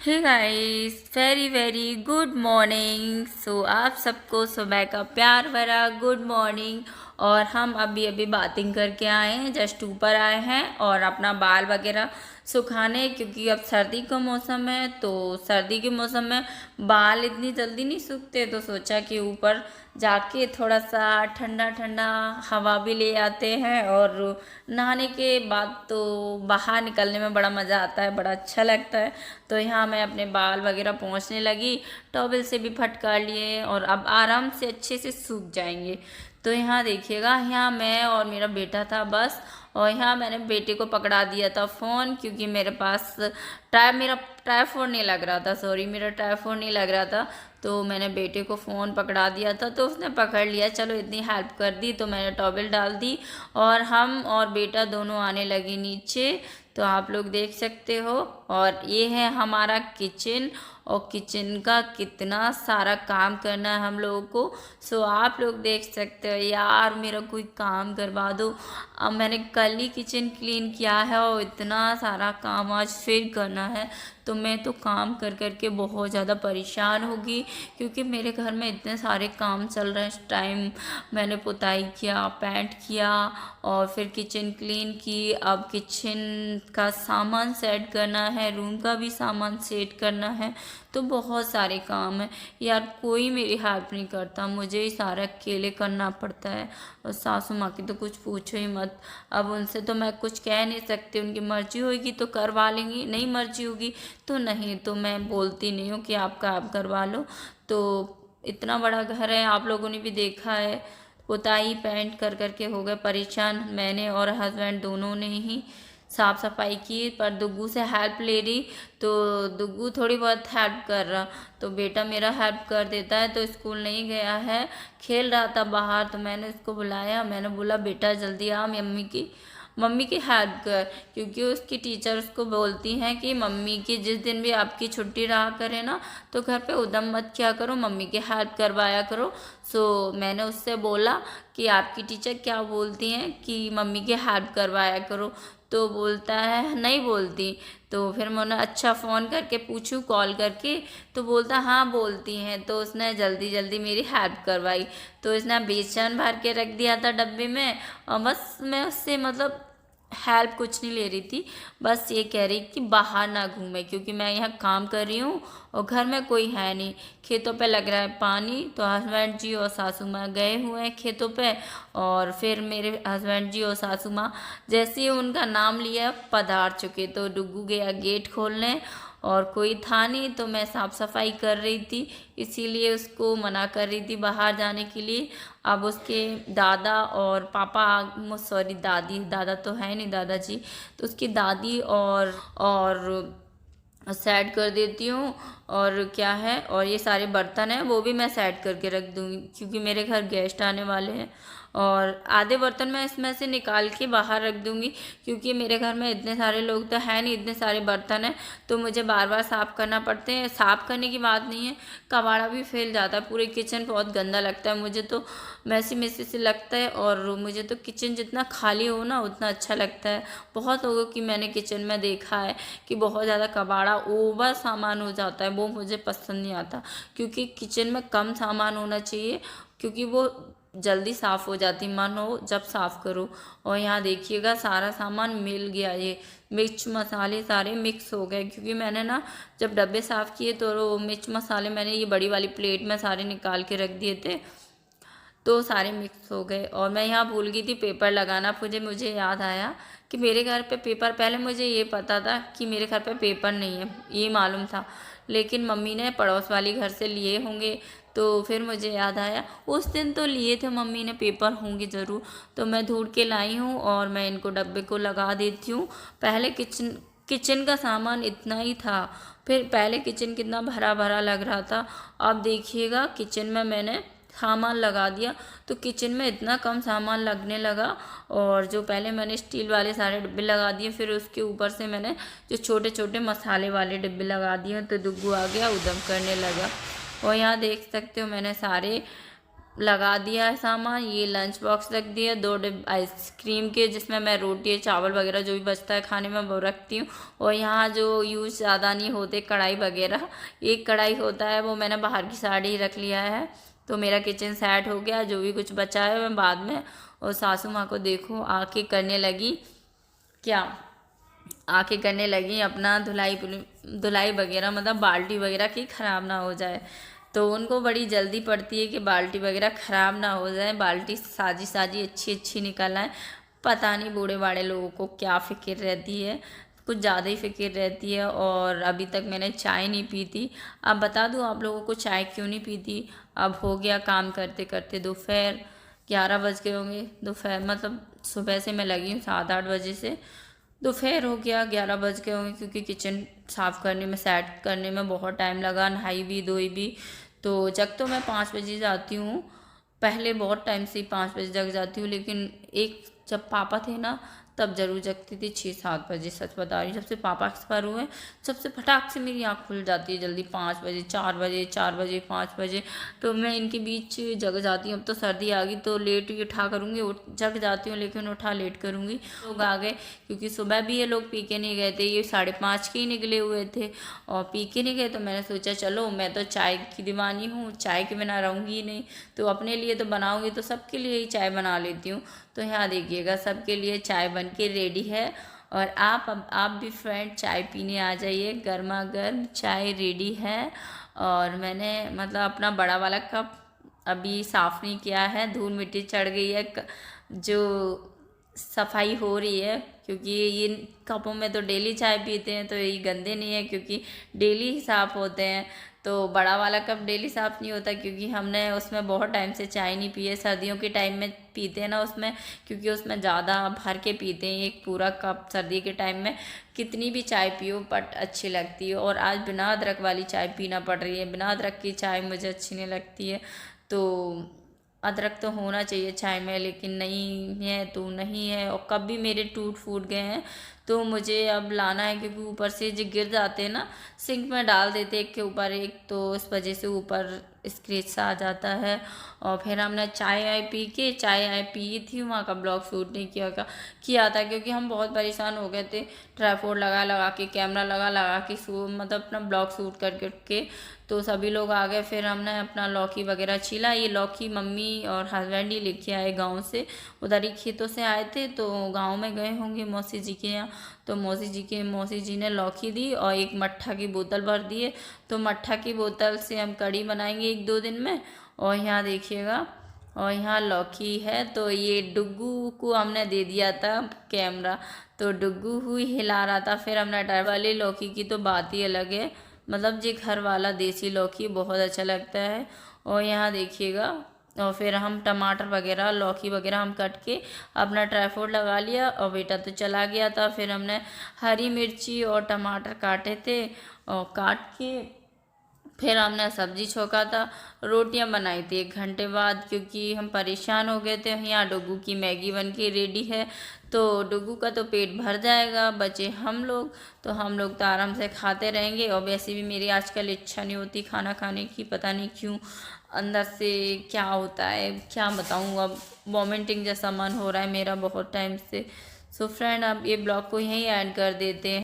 हे guys, very very good morning. So आप सबको सुबह का प्यार भरा गुड मॉर्निंग। और हम अभी अभी बातिंग करके आए हैं, जस्ट ऊपर आए हैं और अपना बाल वगैरह सुखाने, क्योंकि अब सर्दी का मौसम है। तो सर्दी के मौसम में बाल इतनी जल्दी नहीं सूखते, तो सोचा कि ऊपर जाके थोड़ा सा ठंडा ठंडा हवा भी ले आते हैं। और नहाने के बाद तो बाहर निकलने में बड़ा मज़ा आता है, बड़ा अच्छा लगता है। तो यहाँ मैं अपने बाल वगैरह पोंछने लगी, टॉवल से भी फटकार लिए और अब आराम से अच्छे से सूख जाएंगे। तो यहाँ देखिएगा, यहाँ मैं और मेरा बेटा था बस। और यहाँ मैंने बेटे को पकड़ा दिया था फ़ोन, क्योंकि मेरे पास मेरा ट्राईफोन नहीं लग रहा था, सॉरी, मेरा ट्राईफोन नहीं लग रहा था। तो मैंने बेटे को फ़ोन पकड़ा दिया था, तो उसने पकड़ लिया। चलो इतनी हेल्प कर दी, तो मैंने टॉवल डाल दी और हम और बेटा दोनों आने लगे नीचे। तो आप लोग देख सकते हो। और ये है हमारा किचन, और किचन का कितना सारा काम करना है हम लोगों को। सो आप लोग देख सकते हो। यार मेरा कोई काम करवा दो। अब मैंने कल ही किचन क्लीन किया है और इतना सारा काम आज फिर करना है। तो मैं तो काम कर कर के बहुत ज़्यादा परेशान होगी, क्योंकि मेरे घर में इतने सारे काम चल रहे हैं इस टाइम। मैंने पुताई किया, पेंट किया और फिर किचन क्लीन की। अब किचन का सामान सेट करना है, रूम का भी सामान सेट करना है। तो बहुत सारे काम हैं यार, कोई मेरी हेल्प नहीं करता, मुझे ही सारा अकेले करना पड़ता है। और सासू माँ की तो कुछ पूछो ही मत। अब उनसे तो मैं कुछ कह नहीं सकती, उनकी मर्जी होगी तो करवा लेंगी, नहीं मर्जी होगी तो नहीं। तो मैं बोलती नहीं हूँ कि आपका आप करवा लो। तो इतना बड़ा घर है, आप लोगों ने भी देखा है, पुताई पेंट कर कर के हो गए परेशान। मैंने और हस्बैंड दोनों ने ही साफ सफाई की, पर दुग्गू से हेल्प ले रही। तो दुग्गू थोड़ी बहुत हेल्प कर रहा, तो बेटा मेरा हेल्प कर देता है। तो स्कूल नहीं गया है, खेल रहा था बाहर। तो मैंने उसको बुलाया, मैंने बोला बेटा जल्दी आ, मम्मी की हेल्प कर। क्योंकि उसकी टीचर उसको बोलती हैं कि मम्मी की जिस दिन भी आपकी छुट्टी रहा करे ना, तो घर पे उदम मत किया करो, मम्मी की हेल्प करवाया करो। सो मैंने उससे बोला कि आपकी टीचर क्या बोलती हैं कि मम्मी की हेल्प करवाया करो। तो बोलता है नहीं बोलती। तो फिर मैंने अच्छा फ़ोन करके पूछूं, कॉल करके, तो बोलता हाँ बोलती हैं। तो उसने जल्दी जल्दी मेरी हेल्प करवाई। तो इसने बेसन भर के रख दिया था डब्बे में, और बस मैं उससे मतलब हेल्प कुछ नहीं ले रही थी, बस ये कह रही कि बाहर ना घूमे, क्योंकि मैं यहाँ काम कर रही हूँ और घर में कोई है नहीं। खेतों पे लग रहा है पानी, तो हस्बैंड जी और सासू माँ गए हुए हैं खेतों पे। और फिर मेरे हस्बैंड जी और सासू माँ जैसे ही उनका नाम लिया पधार चुके। तो डुग्गू गया गेट खोलने, और कोई था नहीं, तो मैं साफ़ सफाई कर रही थी, इसीलिए उसको मना कर रही थी बाहर जाने के लिए। अब उसके दादा और पापा, सॉरी दादी, दादा तो है नहीं दादाजी, तो उसकी दादी और सेट कर देती हूँ। और क्या है, और ये सारे बर्तन हैं वो भी मैं सेट करके रख दूँगी, क्योंकि मेरे घर गेस्ट आने वाले हैं। और आधे बर्तन मैं इसमें से निकाल के बाहर रख दूँगी, क्योंकि मेरे घर में इतने सारे लोग तो है नहीं, इतने सारे बर्तन हैं, तो मुझे बार बार साफ़ करना पड़ते हैं। साफ़ करने की बात नहीं है, कबाड़ा भी फैल जाता है, पूरे किचन बहुत गंदा लगता है मुझे तो, मैसी मैसी से लगता है। और मुझे तो किचन जितना खाली हो ना उतना अच्छा लगता है। बहुत लोगों की मैंने किचन में देखा है कि बहुत ज़्यादा कबाड़ा ओवर सामान हो जाता है, वो मुझे पसंद नहीं आता। क्योंकि किचन में कम सामान होना चाहिए, क्योंकि वो जल्दी साफ़ हो जाती, मन हो जब साफ़ करो। और यहाँ देखिएगा सारा सामान मिल गया, ये मिर्च मसाले सारे मिक्स हो गए, क्योंकि मैंने ना जब डब्बे साफ़ किए तो मिर्च मसाले मैंने ये बड़ी वाली प्लेट में सारे निकाल के रख दिए थे, तो सारे मिक्स हो गए। और मैं यहाँ भूल गई थी पेपर लगाना, मुझे याद आया कि मेरे घर पे पेपर, पहले मुझे ये पता था कि मेरे घर पे पेपर नहीं है, ये मालूम था, लेकिन मम्मी ने पड़ोस वाली घर से लिए होंगे। तो फिर मुझे याद आया उस दिन तो लिए थे मम्मी ने, पेपर होंगे ज़रूर। तो मैं ढूंढ के लाई हूँ और मैं इनको डब्बे को लगा देती हूँ। पहले किचन किचन का सामान इतना ही था, फिर पहले किचन कितना भरा भरा लग रहा था। अब देखिएगा किचन में मैंने सामान लगा दिया, तो किचन में इतना कम सामान लगने लगा। और जो पहले मैंने स्टील वाले सारे डिब्बे लगा दिए, फिर उसके ऊपर से मैंने जो छोटे छोटे मसाले वाले डिब्बे लगा दिए, तो दुग्गू आ गया, उदम करने लगा। और यहाँ देख सकते हो मैंने सारे लगा दिया है सामान। ये लंच बॉक्स रख दिया, 2 डिब्बे आइसक्रीम के जिसमें मैं रोटी चावल वगैरह जो भी बचता है खाने में वो रखती हूँ। और यहाँ जो यूज़ ज़्यादा नहीं होते कढ़ाई वगैरह, एक कढ़ाई होता है वो मैंने बाहर की साइड ही रख लिया है। तो मेरा किचन सेट हो गया। जो भी कुछ बचा है मैं बाद में, और सासू माँ को देखो आके करने लगी क्या, आके करने लगी अपना धुलाई वगैरह, मतलब बाल्टी वगैरह की ख़राब ना हो जाए। तो उनको बड़ी जल्दी पड़ती है कि बाल्टी वगैरह ख़राब ना हो जाए, बाल्टी साजी साजी अच्छी अच्छी निकल आए। पता नहीं बूढ़े बाड़े लोगों को क्या फ़िक्र रहती है, कुछ ज़्यादा ही फ़िक्र रहती है। और अभी तक मैंने चाय नहीं पी थी। अब बता दूँ आप लोगों को चाय क्यों नहीं पी थी। अब हो गया काम करते करते दोपहर 11 बज गए होंगे। दोपहर मतलब सुबह से मैं लगी हूँ 7-8 बजे से, दोपहर हो गया 11 बज गए होंगे, क्योंकि किचन साफ़ करने में सेट करने में बहुत टाइम लगा, नहाई भी धोई भी। तो जग तो मैं 5 बजे जाती हूँ, पहले बहुत टाइम से ही 5 बजे जग जाती हूँ, लेकिन एक जब पापा थे ना तब ज़रूर जगती थी 6-7 बजे। सच बता रही हूँ, जब से पापा एक्सपायर हुए सबसे फटाक से मेरी आँख खुल जाती है जल्दी 5 बजे, 4 बजे, 4 बजे, 5 बजे। तो मैं इनके बीच जग जाती हूँ। अब तो सर्दी आ गई तो लेट ही उठा करूँगी, उठ जग जाती हूँ लेकिन उठा लेट करूँगी। लोग आ गए क्योंकि सुबह भी ये लोग पी के नहीं गए थे, ये 5:30 के ही निकले हुए थे और पी के नहीं गए। तो मैंने सोचा चलो मैं तो चाय की दीवानी हूँ, चाय के बिना रहूँगी ही नहीं, तो अपने लिए तो बनाऊँगी तो सबके लिए ही चाय बना लेती हूँ। तो यहाँ देखिएगा सबके लिए चाय बन के रेडी है। और आप भी फ्रेंड चाय पीने आ जाइए, गर्मा गर्म चाय रेडी है। और मैंने मतलब अपना बड़ा वाला कप अभी साफ़ नहीं किया है, धूल मिट्टी चढ़ गई है, जो सफाई हो रही है, क्योंकि ये कपों में तो डेली चाय पीते हैं तो ये गंदे नहीं है क्योंकि डेली ही साफ़ होते हैं। तो बड़ा वाला कप डेली साफ़ नहीं होता क्योंकि हमने उसमें बहुत टाइम से चाय नहीं पी है। सर्दियों के टाइम में पीते हैं ना उसमें, क्योंकि उसमें ज़्यादा भर के पीते हैं एक पूरा कप। सर्दी के टाइम में कितनी भी चाय पियो बट अच्छी लगती है। और आज बिना अदरक वाली चाय पीना पड़ रही है, बिना अदरक की चाय मुझे अच्छी नहीं लगती है। तो अदरक तो होना चाहिए चाय में, लेकिन नहीं है तो नहीं है। और कब भी मेरे टूट फूट गए हैं तो मुझे अब लाना है, क्योंकि ऊपर से जो गिर जाते हैं ना, सिंक में डाल देते एक के ऊपर एक, तो इस वजह से ऊपर स्क्रैच सा आ जाता है। और फिर हमने चाय आय पी थी, वहाँ का ब्लॉग शूट नहीं किया था क्योंकि हम बहुत परेशान हो गए थे। ट्राईपोड लगा लगा के, कैमरा लगा के मतलब अपना ब्लॉग शूट करके तो सभी लोग आ गए। फिर हमने अपना लौकी वगैरह छीला। ये लौकी मम्मी और हस्बैंड ही लेके आए गांव से, उधर ही खेतों से आए थे, तो गांव में गए होंगे मौसी जी के यहाँ। तो मौसी जी ने लौकी दी और एक मट्ठा की बोतल भर दिए। तो मट्ठा की बोतल से हम कढ़ी बनाएंगे 1-2 दिन में। और यहाँ देखिएगा, और यहाँ लौकी है। तो ये डुग्गू को हमने दे दिया था कैमरा, तो डुग्गू हुई हिला रहा था। फिर हमने डर वाली लौकी की तो बात ही अलग है, मतलब जी घर वाला देसी लौकी बहुत अच्छा लगता है। और यहाँ देखिएगा, और फिर हम टमाटर वगैरह लौकी वगैरह हम कट के अपना ट्राईपोड लगा लिया और बेटा तो चला गया था। फिर हमने हरी मिर्ची और टमाटर काटे थे और काट के फिर हमने सब्जी छोका था। रोटियां बनाई थी 1 घंटे बाद, क्योंकि हम परेशान हो गए थे। यहाँ डुग्गू की मैगी बन के रेडी है, तो डुग्गू का तो पेट भर जाएगा, बचे हम लोग तो हम लोग तो आराम से खाते रहेंगे। और वैसे भी मेरी आजकल इच्छा नहीं होती खाना खाने की, पता नहीं क्यों, अंदर से क्या होता है क्या बताऊँ। अब वॉमिटिंग जैसा मन हो रहा है मेरा बहुत टाइम से। सो फ्रेंड, अब ये ब्लॉग को यहीं ऐड कर देते हैं।